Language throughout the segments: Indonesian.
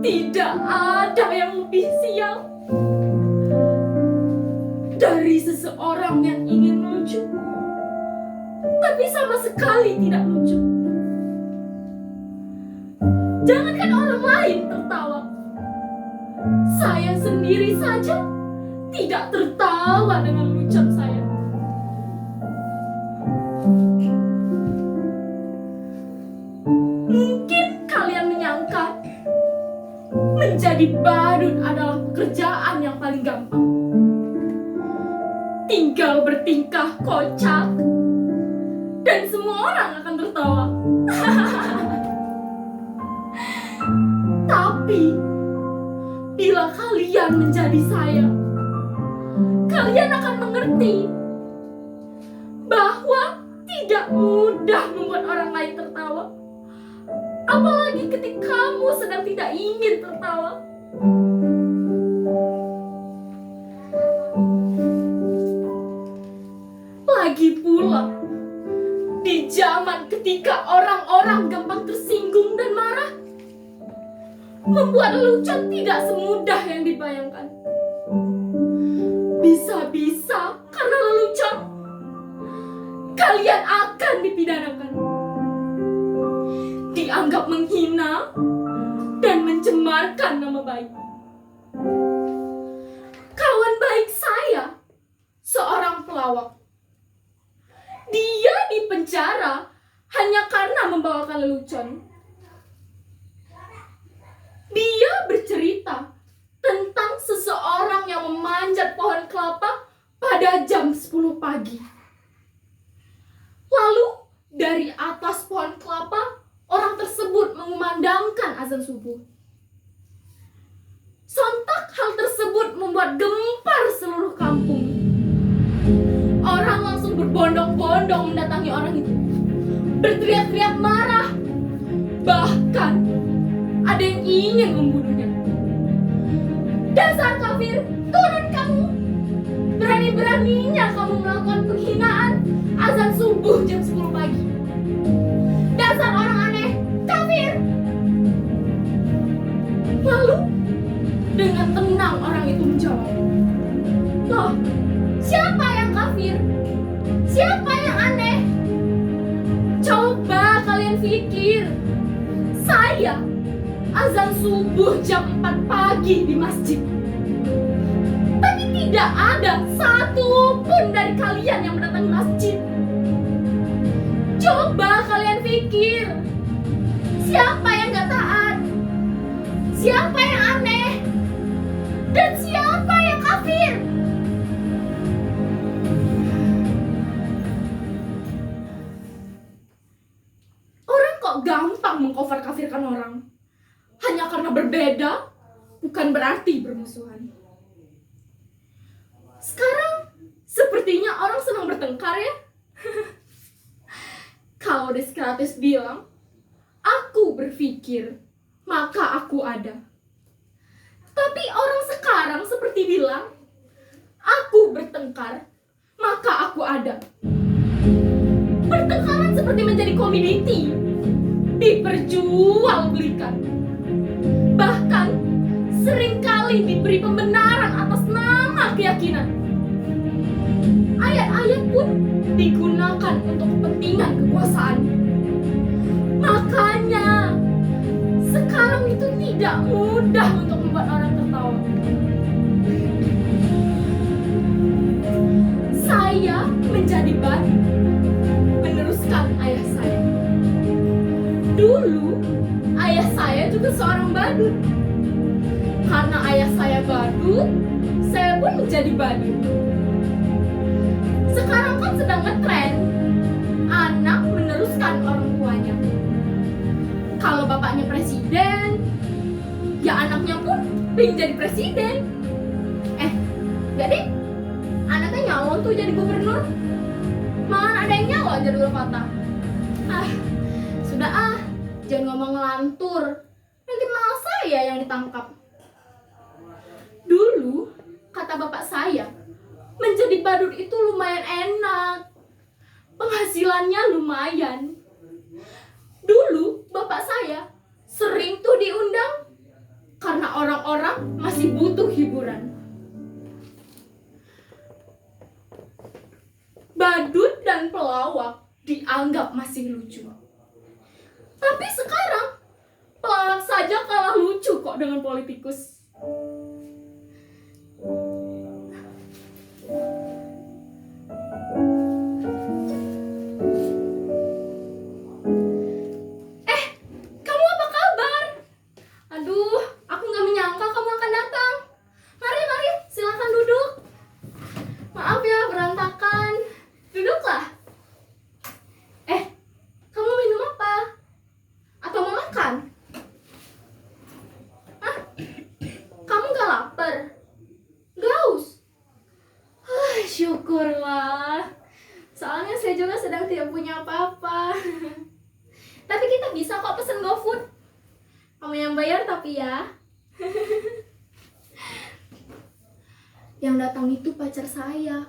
Tidak ada yang lebih sial dari seseorang yang ingin lucu, tapi sama sekali tidak lucu. Jangankan orang lain tertawa, saya sendiri saja tidak tertawa dengan lucuan saya. Mungkin kalian menyangka menjadi badut adalah pekerjaan yang paling gampang. Tinggal bertingkah kocak dan semua orang akan tertawa. Tapi bila kalian menjadi saya, kalian akan mengerti bahwa tidak mudah membuat orang lain tertawa. Apalagi ketika kamu sedang tidak ingin tertawa. Lagi pula, di zaman ketika orang-orang gampang tersinggung dan marah, membuat lelucon tidak semudah yang dibayangkan. Bisa-bisa karena lelucon, kalian akan dipidanakan, dianggap menghina dan mencemarkan nama baik. Kawan baik saya, seorang pelawak, dia dipenjara hanya karena membawakan lelucon. Dia bercerita tentang seseorang yang memanjat pohon kelapa pada jam 10 pagi. Lalu dari atas pohon kelapa, orang tersebut mengumandangkan azan subuh. Sontak hal tersebut membuat gempar seluruh kampung. Orang langsung berbondong-bondong mendatangi orang itu, berteriak-teriak marah. Bahkan ada yang ingin membunuhnya. Dasar kafir, turun kamu! Berani-beraninya kamu melakukan penghinaan azan subuh jam 10 pagi. Dasar orang aneh, kafir! Lalu dengan tenang orang itu menjawab, loh, siapa yang kafir? Siapa yang aneh? Coba kalian pikir, saya azan subuh jam 4 pagi di masjid, tapi tidak ada satupun dari kalian yang mendatangi masjid. Coba kalian pikir, siapa yang gak taat? Siapa yang aneh? Dan siapa yang kafir? Orang kok gampang mengcover-kafirkan orang. Hanya karena berbeda, bukan berarti bermusuhan. Sekarang, sepertinya orang senang bertengkar ya. Kalau Descartes bilang, aku berpikir, maka aku ada. Tapi orang sekarang seperti bilang, aku bertengkar, maka aku ada. Pertengkaran seperti menjadi komoditi, diperjualbelikan. Bahkan seringkali diberi pembenaran atas nama keyakinan. Ayat-ayat pun digunakan untuk kepentingan kekuasaan. Makanya sekarang itu tidak mudah untuk membuat orang tertawa. Saya menjadi badut, meneruskan ayah saya. ayah saya juga seorang badut. Karena ayah saya badut, saya pun menjadi badut. Sekarang kan sedang ngetren anak meneruskan orang tuanya. Kalau bapaknya presiden, ya anaknya pun pengen jadi presiden. Enggak deh, anaknya nyalon tuh jadi gubernur. Malah ada yang nyalon jadi udah patah. Sudah jangan ngomong ngelantur. Nanti malah saya yang ditangkap. Dulu, kata bapak saya, menjadi badut itu lumayan enak. Penghasilannya lumayan. Dulu, bapak saya sering tuh diundang karena orang-orang masih butuh hiburan. Badut dan pelawak dianggap masih lucu. Tapi sekarang, pelawak saja kalah lucu kok dengan politikus. Kamu apa kabar? Aduh, aku gak menyangka kamu akan datang. Mari, silakan duduk. Maaf ya, berantakan. Duduklah. Kamu minum apa? Atau mau makan? Kamu gak lapar? Gak haus? Syukurlah. Soalnya saya juga sedang tidak punya apa-apa. Tapi kita bisa kok pesen GoFood. Kamu yang bayar tapi ya. Yang datang itu pacar saya.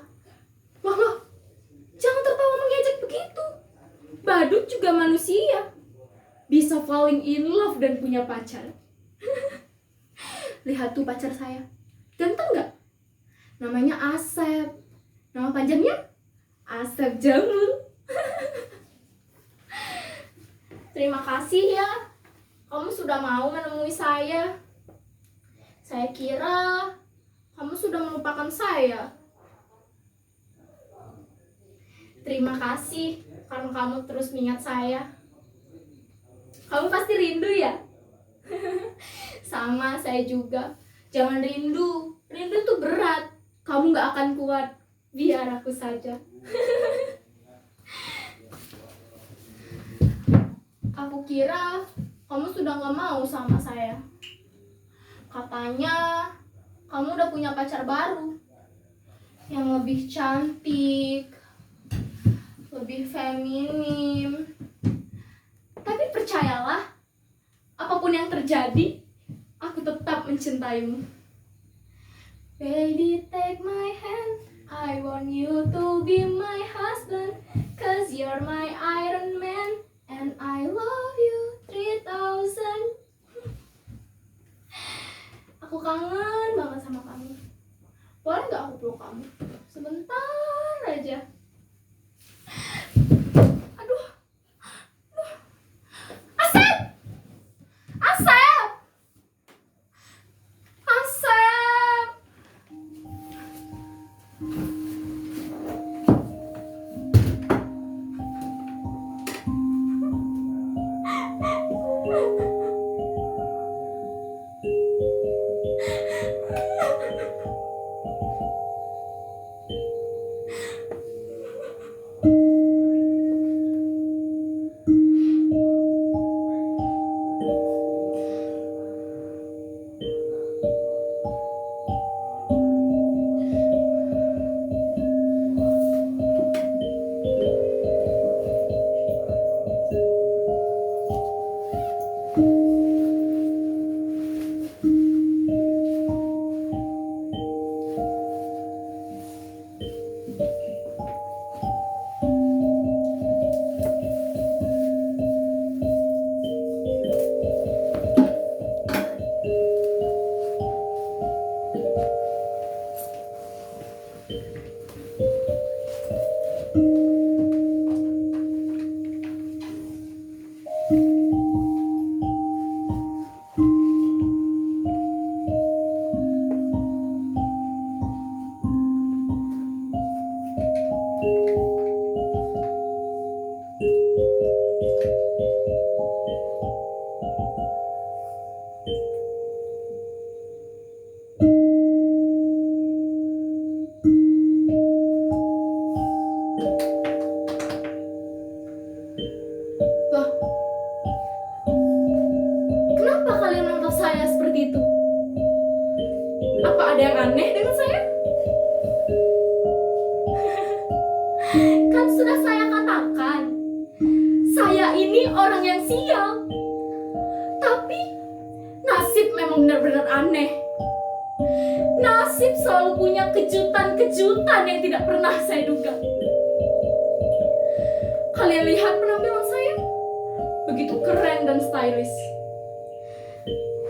Loh, jangan tertawa mengejek begitu. Badut juga manusia. Bisa falling in love dan punya pacar. Lihat tuh pacar saya. Ganteng gak? Namanya Asep. Nama panjangnya Asep Jamul. Terima kasih ya, kamu sudah mau menemui saya. Saya kira kamu sudah melupakan saya. Terima kasih karena kamu terus mengingat saya. Kamu pasti rindu ya? Sama, saya juga. Jangan rindu. Rindu tuh berat. Kamu gak akan kuat. Biar aku saja. Aku kira kamu sudah gak mau sama saya. Katanya kamu udah punya pacar baru yang lebih cantik, lebih feminim. Tapi percayalah, apapun yang terjadi, aku tetap mencintaimu. Baby, take my hand, I want you to be my husband, 'cause you're my Iron Man, and I love you 3000. Aku kangen banget sama kamu. Boleh gak aku peluk kamu? Sebentar aja. Aduh. Asep! Asep! Asep! Loh, kenapa kalian menatap saya seperti itu? Apa ada yang aneh dengan saya? Kan sudah saya katakan, saya ini orang yang sial. Tapi nasib memang benar-benar aneh. Nasib selalu punya kejutan-kejutan yang tidak pernah saya duga. Kalian lihat penampilan saya? Begitu keren dan stylish.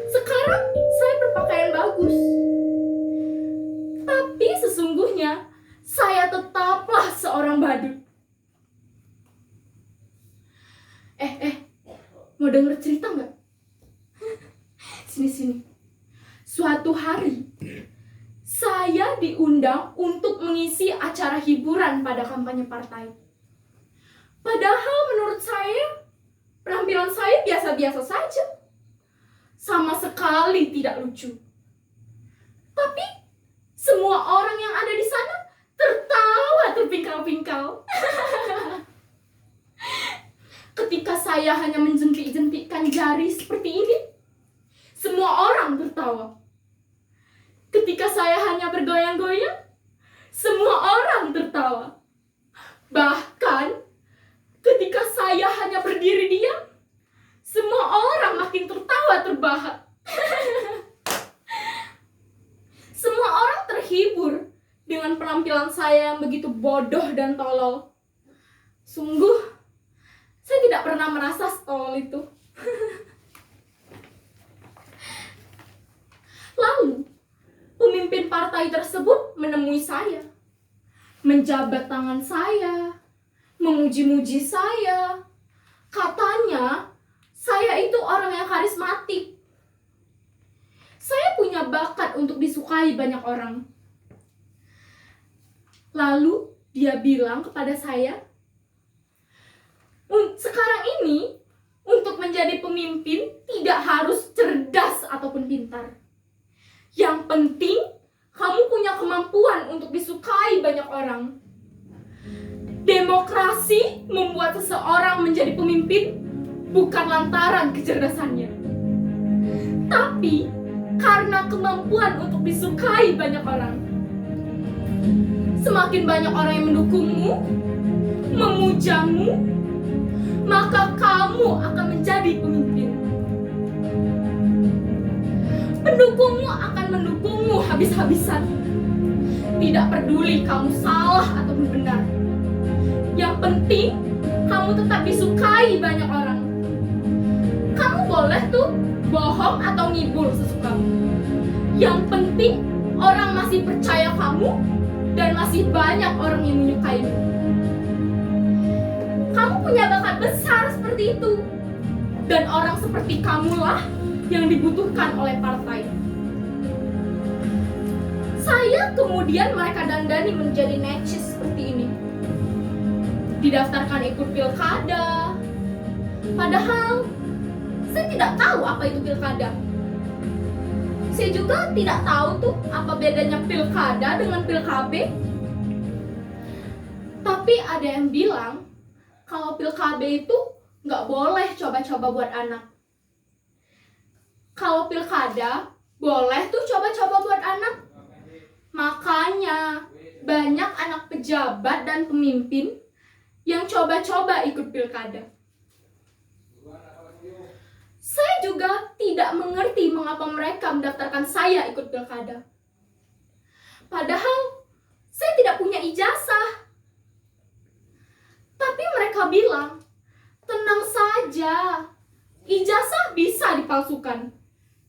Sekarang saya berpakaian bagus. Tapi sesungguhnya saya tetaplah seorang badut. Mau denger cerita nggak? Sini. Suatu hari, saya diundang untuk mengisi acara hiburan pada kampanye partai. Padahal menurut saya, penampilan saya biasa-biasa saja. Sama sekali tidak lucu. Tapi, semua orang yang ada di sana tertawa terpingkal-pingkal. Ketika saya hanya menjentik-jentikkan jari seperti ini, semua orang tertawa. Ketika saya hanya bergoyang-goyang, semua orang tertawa. Bahkan, ketika saya hanya berdiri diam, semua orang makin tertawa terbahak. Semua orang terhibur dengan penampilan saya yang begitu bodoh dan tolol. Sungguh, saya tidak pernah merasa setolol itu. Lalu, pemimpin partai tersebut menemui saya, menjabat tangan saya, memuji-muji saya. Katanya, saya itu orang yang karismatik. Saya punya bakat untuk disukai banyak orang. Lalu, dia bilang kepada saya, sekarang ini, untuk menjadi pemimpin tidak harus cerdas ataupun pintar. Yang penting, kamu punya kemampuan untuk disukai banyak orang. Demokrasi membuat seseorang menjadi pemimpin bukan lantaran kecerdasannya, tapi karena kemampuan untuk disukai banyak orang. Semakin banyak orang yang mendukungmu, memujamu, maka kamu akan menjadi pemimpin. Pendukungmu akan mendukungmu habis-habisan. Tidak peduli kamu salah ataupun benar. Yang penting, kamu tetap disukai banyak orang. Kamu boleh tuh bohong atau ngibul sesukamu. Yang penting, orang masih percaya kamu dan masih banyak orang yang menyukaimu. Kamu punya bakat besar seperti itu. Dan orang seperti kamulah yang dibutuhkan oleh partai. Saya kemudian mereka dandani menjadi necis seperti ini. Didaftarkan ikut pilkada. Padahal saya tidak tahu apa itu pilkada. Saya juga tidak tahu tuh apa bedanya pilkada dengan pilkabe. Tapi ada yang bilang kalau pilkada itu nggak boleh coba-coba buat anak. Kalau pilkada boleh tuh coba-coba buat anak. Makanya banyak anak pejabat dan pemimpin yang coba-coba ikut pilkada. Saya juga tidak mengerti mengapa mereka mendaftarkan saya ikut pilkada. Padahal saya tidak punya ijazah. Tapi mereka bilang, tenang saja, ijazah bisa dipalsukan.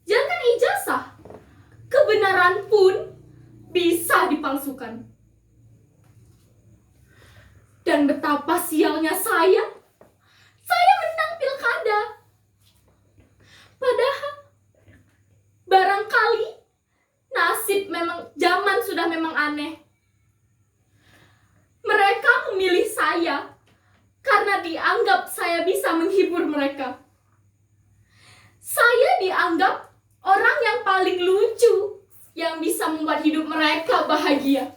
Jangan ijazah, kebenaran pun bisa dipalsukan. Dan betapa sialnya saya menang pilkada. Padahal, barangkali nasib memang, zaman sudah memang aneh. Mereka memilih saya karena dianggap saya bisa menghibur mereka. Saya dianggap orang yang paling lucu yang bisa membuat hidup mereka bahagia.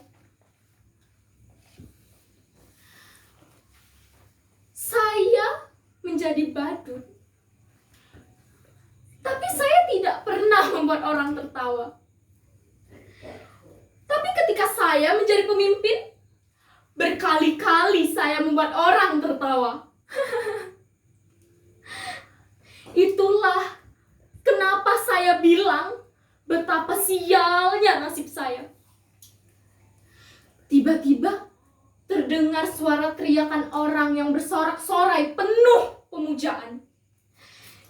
menjadi badut. Tapi saya tidak pernah membuat orang tertawa. Tapi ketika saya menjadi pemimpin, berkali-kali saya membuat orang tertawa. Itulah kenapa saya bilang betapa sialnya nasib saya. Tiba-tiba terdengar suara teriakan orang yang bersorak-sorai penuh pemujaan.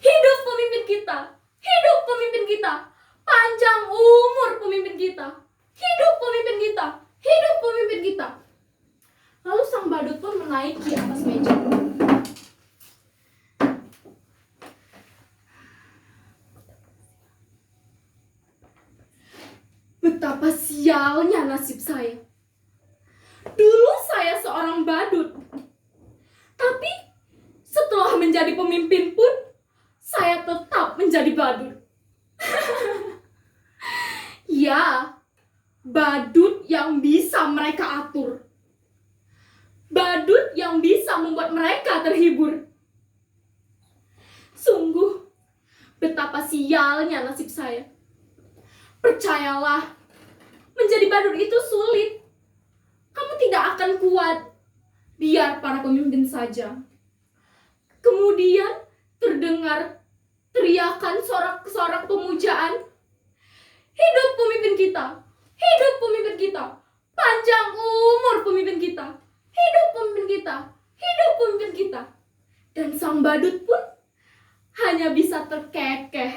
Hidup pemimpin kita! Hidup pemimpin kita! Panjang umur pemimpin kita! Hidup pemimpin kita! Hidup pemimpin kita! Lalu sang badut pun menaiki atas meja. Betapa sialnya nasib saya. Dulu saya seorang badut. Tapi setelah menjadi pemimpin pun, saya tetap menjadi badut. Ya, badut yang bisa mereka atur. Badut yang bisa membuat mereka terhibur. Sungguh, betapa sialnya nasib saya. Percayalah, menjadi badut itu sulit. Kamu tidak akan kuat. Biar para pemimpin saja. Kemudian terdengar teriakan sorak-sorak pemujaan. Hidup pemimpin kita! Hidup pemimpin kita! Panjang umur pemimpin kita! Hidup pemimpin kita! Hidup pemimpin kita! Dan sang badut pun hanya bisa terkekeh.